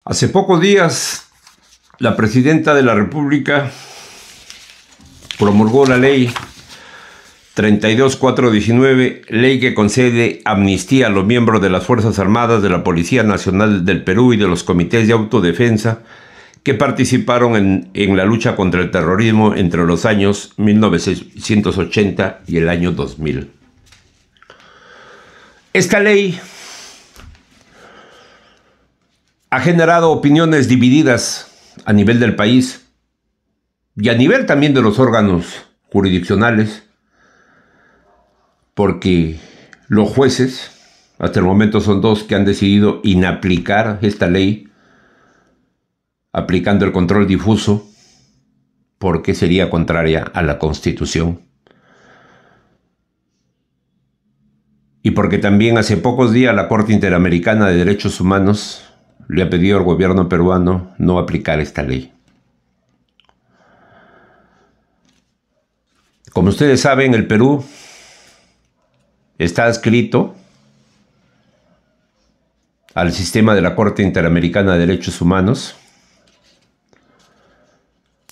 Hace pocos días, la presidenta de la República promulgó la ley 32419, ley que concede amnistía a los miembros de las Fuerzas Armadas, de la Policía Nacional del Perú y de los comités de autodefensa que participaron en la lucha contra el terrorismo entre los años 1980 y el año 2000. Esta ley ha generado opiniones divididas a nivel del país y a nivel también de los órganos jurisdiccionales, porque los jueces, hasta el momento son dos que han decidido inaplicar esta ley, aplicando el control difuso, porque sería contraria a la Constitución. Y porque también hace pocos días la Corte Interamericana de Derechos Humanos le ha pedido al gobierno peruano no aplicar esta ley. Como ustedes saben, el Perú está adscrito al sistema de la Corte Interamericana de Derechos Humanos,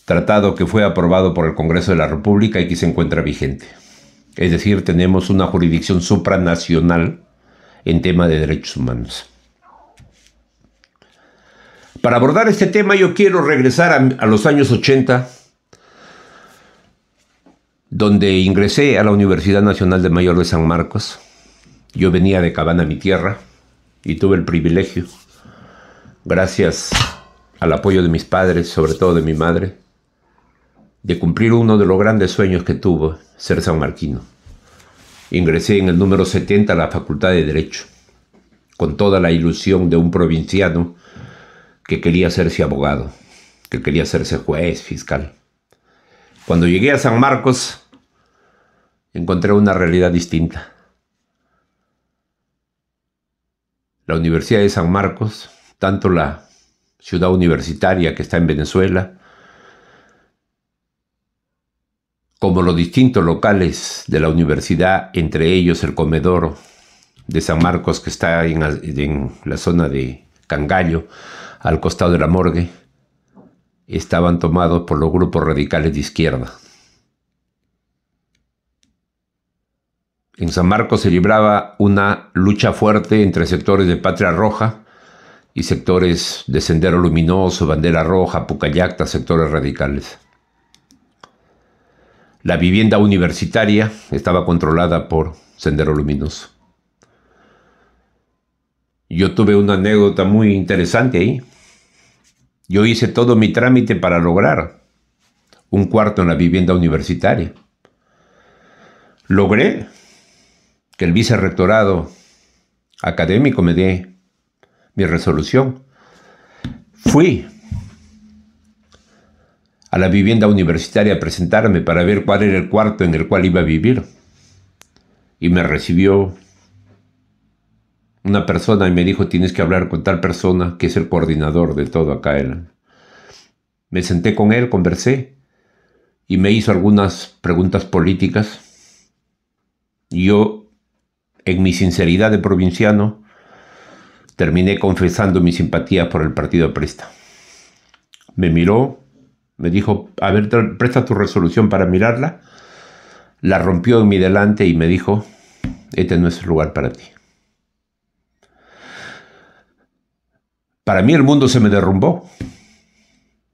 tratado que fue aprobado por el Congreso de la República y que se encuentra vigente. Es decir, tenemos una jurisdicción supranacional en tema de derechos humanos. Para abordar este tema yo quiero regresar a los años 80, donde ingresé a la Universidad Nacional de Mayor de San Marcos. Yo venía de Cabana, mi tierra, y tuve el privilegio, gracias al apoyo de mis padres, sobre todo de mi madre, de cumplir uno de los grandes sueños que tuvo, ser sanmarquino. Ingresé en el número 70 a la Facultad de Derecho, con toda la ilusión de un provinciano que quería hacerse abogado, que quería hacerse juez, fiscal. Cuando llegué a San Marcos, encontré una realidad distinta. La Universidad de San Marcos, tanto la ciudad universitaria que está en Venezuela, como los distintos locales de la universidad, entre ellos el comedor de San Marcos, que está en la zona de Cangallo, al costado de la morgue, estaban tomados por los grupos radicales de izquierda. En San Marcos se libraba una lucha fuerte entre sectores de Patria Roja y sectores de Sendero Luminoso, Bandera Roja, Pucallacta, sectores radicales. La vivienda universitaria estaba controlada por Sendero Luminoso. Yo tuve una anécdota muy interesante ahí. Yo hice todo mi trámite para lograr un cuarto en la vivienda universitaria. Logré que el vicerrectorado académico me dé mi resolución. Fui a la vivienda universitaria a presentarme para ver cuál era el cuarto en el cual iba a vivir. Y me recibió una persona y me dijo: tienes que hablar con tal persona que es el coordinador de todo acá. Me senté con él, conversé y me hizo algunas preguntas políticas. Y yo, en mi sinceridad de provinciano, terminé confesando mi simpatía por el partido aprista. Me miró, me dijo: a ver, presta tu resolución para mirarla. La rompió en mi delante y me dijo: este no es el lugar para ti. Para mí el mundo se me derrumbó.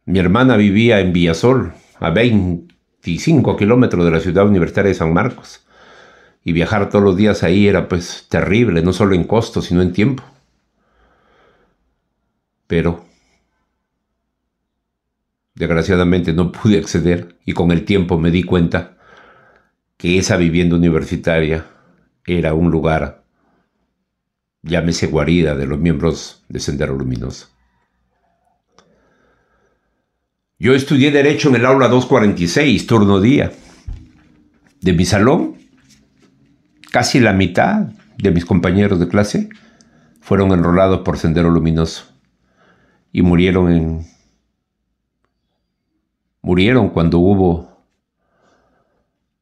Mi hermana vivía en Villasol, a 25 kilómetros de la ciudad universitaria de San Marcos. Y viajar todos los días ahí era pues terrible, no solo en costo, sino en tiempo. Pero desgraciadamente no pude acceder y con el tiempo me di cuenta que esa vivienda universitaria era un lugar, llámese guarida, de los miembros de Sendero Luminoso. Yo estudié Derecho en el aula 246, turno día. De mi salón, casi la mitad de mis compañeros de clase fueron enrolados por Sendero Luminoso y murieron cuando hubo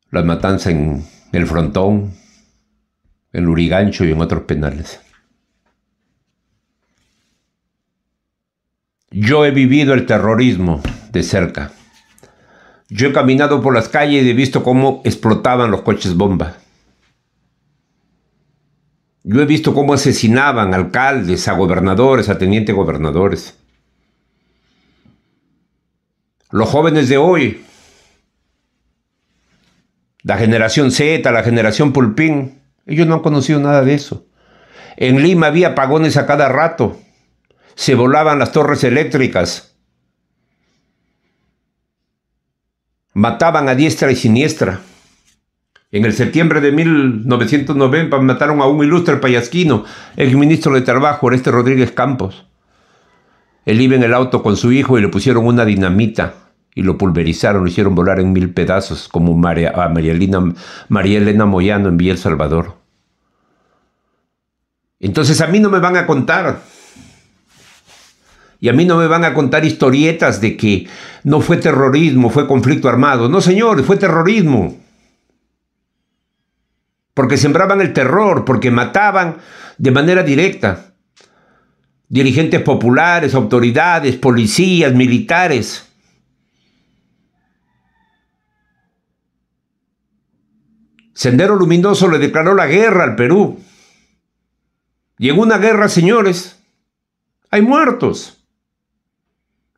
la matanza en El Frontón, en Lurigancho y en otros penales. Yo he vivido el terrorismo de cerca. Yo he caminado por las calles y he visto cómo explotaban los coches bomba. Yo he visto cómo asesinaban a alcaldes, a gobernadores, a tenientes gobernadores. Los jóvenes de hoy, la generación Z, la generación Pulpín, ellos no han conocido nada de eso. En Lima había apagones a cada rato. Se volaban las torres eléctricas. Mataban a diestra y siniestra. En el septiembre de 1990 mataron a un ilustre payasquino, el ministro de Trabajo, Oreste Rodríguez Campos. Él iba en el auto con su hijo y le pusieron una dinamita y lo pulverizaron, lo hicieron volar en 1000 pedazos, como María Elena Moyano en Villa El Salvador. Entonces a mí no me van a contar. Y a mí no me van a contar historietas de que no fue terrorismo, fue conflicto armado. No, señores, fue terrorismo. Porque sembraban el terror, porque mataban de manera directa. Dirigentes populares, autoridades, policías, militares. Sendero Luminoso le declaró la guerra al Perú. Y en una guerra, señores, hay muertos.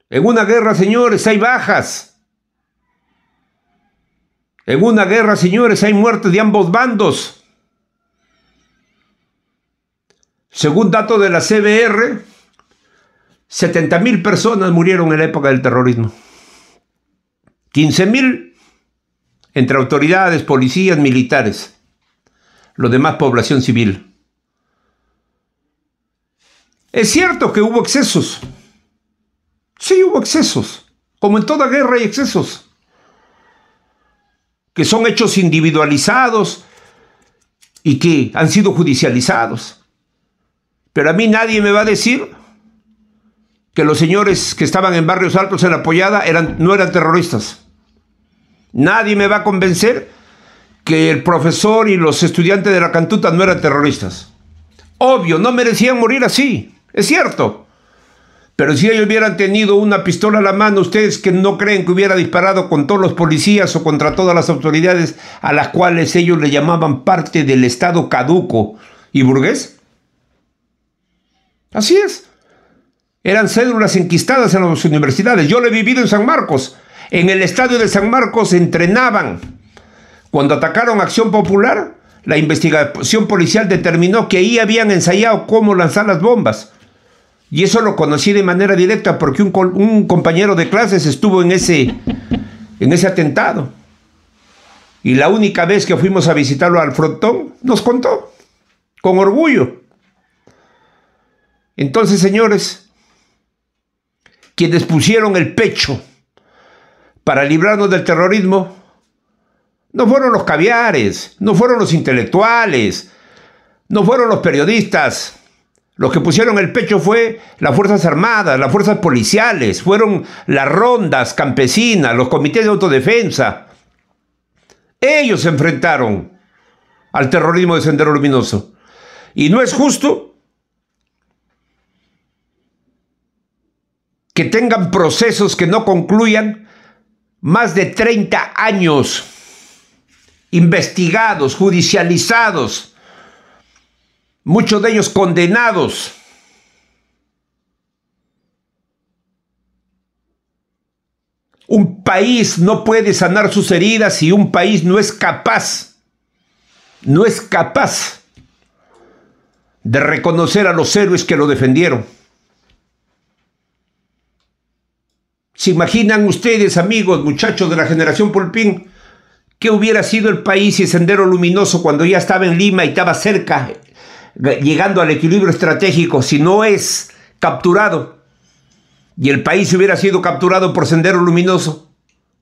En una guerra, señores, hay bajas. En una guerra, señores, hay muertes de ambos bandos. Según datos de la CBR, 70,000 personas murieron en la época del terrorismo. 15,000 entre autoridades, policías, militares. Lo demás, población civil. Es cierto que hubo excesos. Sí, hubo excesos. Como en toda guerra hay excesos. Que son hechos individualizados y que han sido judicializados. Pero a mí nadie me va a decir que los señores que estaban en Barrios Altos en La Pollada no eran terroristas. Nadie me va a convencer que el profesor y los estudiantes de la Cantuta no eran terroristas. Obvio, no merecían morir así, es cierto. Pero si ellos hubieran tenido una pistola a la mano, ¿ustedes que no creen que hubiera disparado con todos los policías o contra todas las autoridades a las cuales ellos le llamaban parte del Estado caduco y burgués? Así es. Eran cédulas enquistadas en las universidades. Yo lo he vivido en San Marcos. En el estadio de San Marcos entrenaban. Cuando atacaron Acción Popular, la investigación policial determinó que ahí habían ensayado cómo lanzar las bombas. Y eso lo conocí de manera directa porque un compañero de clases estuvo en ese atentado. Y la única vez que fuimos a visitarlo al frontón, nos contó, con orgullo. Entonces, señores, quienes pusieron el pecho para librarnos del terrorismo, no fueron los caviares, no fueron los intelectuales, no fueron los periodistas. Los que pusieron el pecho fue las Fuerzas Armadas, las fuerzas policiales, fueron las rondas campesinas, los comités de autodefensa. Ellos se enfrentaron al terrorismo de Sendero Luminoso. Y no es justo que tengan procesos que no concluyan más de 30 años investigados, judicializados, muchos de ellos condenados. Un país no puede sanar sus heridas si un país no es capaz de reconocer a los héroes que lo defendieron. ¿Se imaginan ustedes, amigos, muchachos de la generación Pulpín, qué hubiera sido el país si Sendero Luminoso, cuando ya estaba en Lima y estaba cerca, llegando al equilibrio estratégico, si no es capturado y el país hubiera sido capturado por Sendero Luminoso?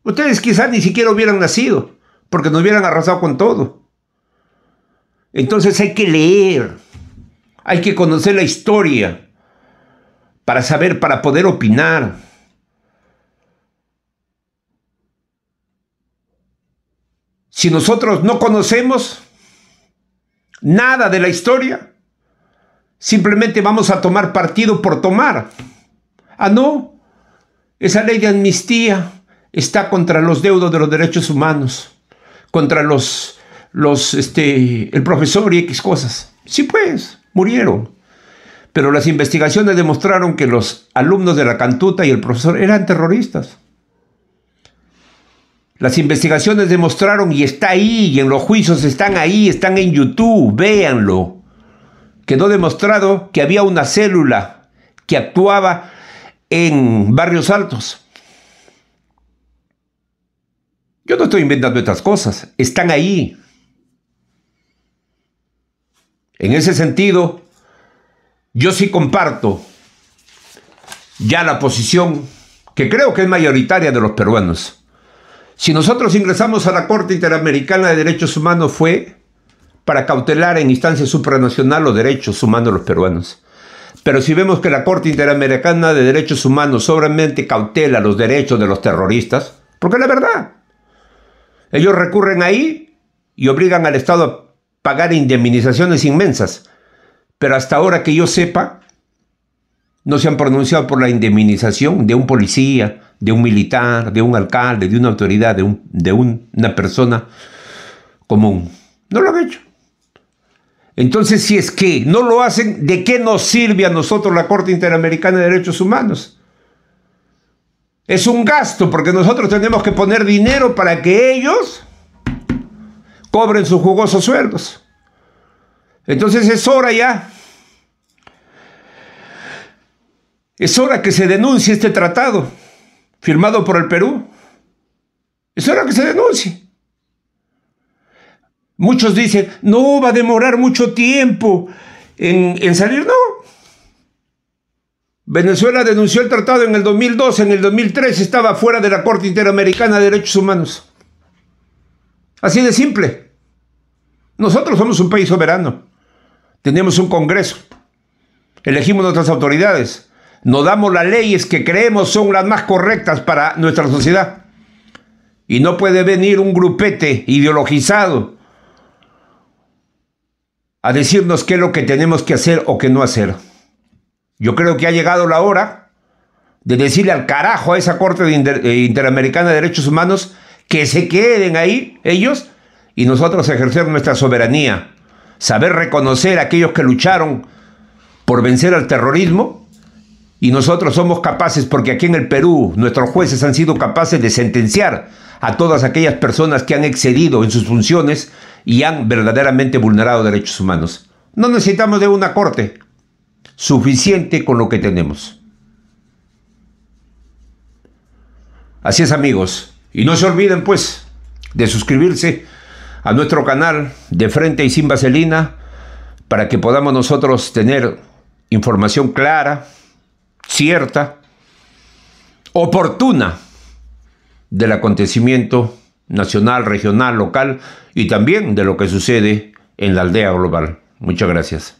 Ustedes quizás ni siquiera hubieran nacido, porque nos hubieran arrasado con todo. Entonces hay que leer, hay que conocer la historia para saber, para poder opinar. Si nosotros no conocemos nada de la historia, simplemente vamos a tomar partido por tomar. Ah, no, esa ley de amnistía está contra los deudos de los derechos humanos, contra el profesor y X cosas. Sí, pues, murieron. Pero las investigaciones demostraron que los alumnos de la Cantuta y el profesor eran terroristas. Las investigaciones demostraron, y está ahí, y en los juicios están ahí, están en YouTube, véanlo. Quedó demostrado que había una célula que actuaba en Barrios Altos. Yo no estoy inventando estas cosas, están ahí. En ese sentido, yo sí comparto ya la posición que creo que es mayoritaria de los peruanos. Si nosotros ingresamos a la Corte Interamericana de Derechos Humanos fue para cautelar en instancia supranacional los derechos humanos de los peruanos. Pero si vemos que la Corte Interamericana de Derechos Humanos solamente cautela los derechos de los terroristas, porque es la verdad, ellos recurren ahí y obligan al Estado a pagar indemnizaciones inmensas. Pero hasta ahora que yo sepa, no se han pronunciado por la indemnización de un policía, de un militar, de un alcalde, de una autoridad, de una persona común. No lo han hecho. Entonces, si es que no lo hacen, ¿de qué nos sirve a nosotros la Corte Interamericana de Derechos Humanos? Es un gasto, porque nosotros tenemos que poner dinero para que ellos cobren sus jugosos sueldos. Entonces es hora ya. Es hora que se denuncie este tratado firmado por el Perú. Es hora que se denuncie. Muchos dicen, no, va a demorar mucho tiempo en salir. No. Venezuela denunció el tratado en el 2012, en el 2013 estaba fuera de la Corte Interamericana de Derechos Humanos. Así de simple. Nosotros somos un país soberano. Tenemos un Congreso. Elegimos nuestras autoridades. Nos damos las leyes que creemos son las más correctas para nuestra sociedad. Y no puede venir un grupete ideologizado a decirnos qué es lo que tenemos que hacer o qué no hacer. Yo creo que ha llegado la hora de decirle al carajo a esa Corte Interamericana de Derechos Humanos que se queden ahí ellos y nosotros ejercer nuestra soberanía, saber reconocer a aquellos que lucharon por vencer al terrorismo, y nosotros somos capaces, porque aquí en el Perú nuestros jueces han sido capaces de sentenciar a todas aquellas personas que han excedido en sus funciones y han verdaderamente vulnerado derechos humanos. No necesitamos de una corte, suficiente con lo que tenemos. Así es, amigos, y no se olviden pues de suscribirse a nuestro canal de Frente y Sin Vaselina para que podamos nosotros tener información clara, cierta, oportuna del acontecimiento nacional, regional, local y también de lo que sucede en la aldea global. Muchas gracias.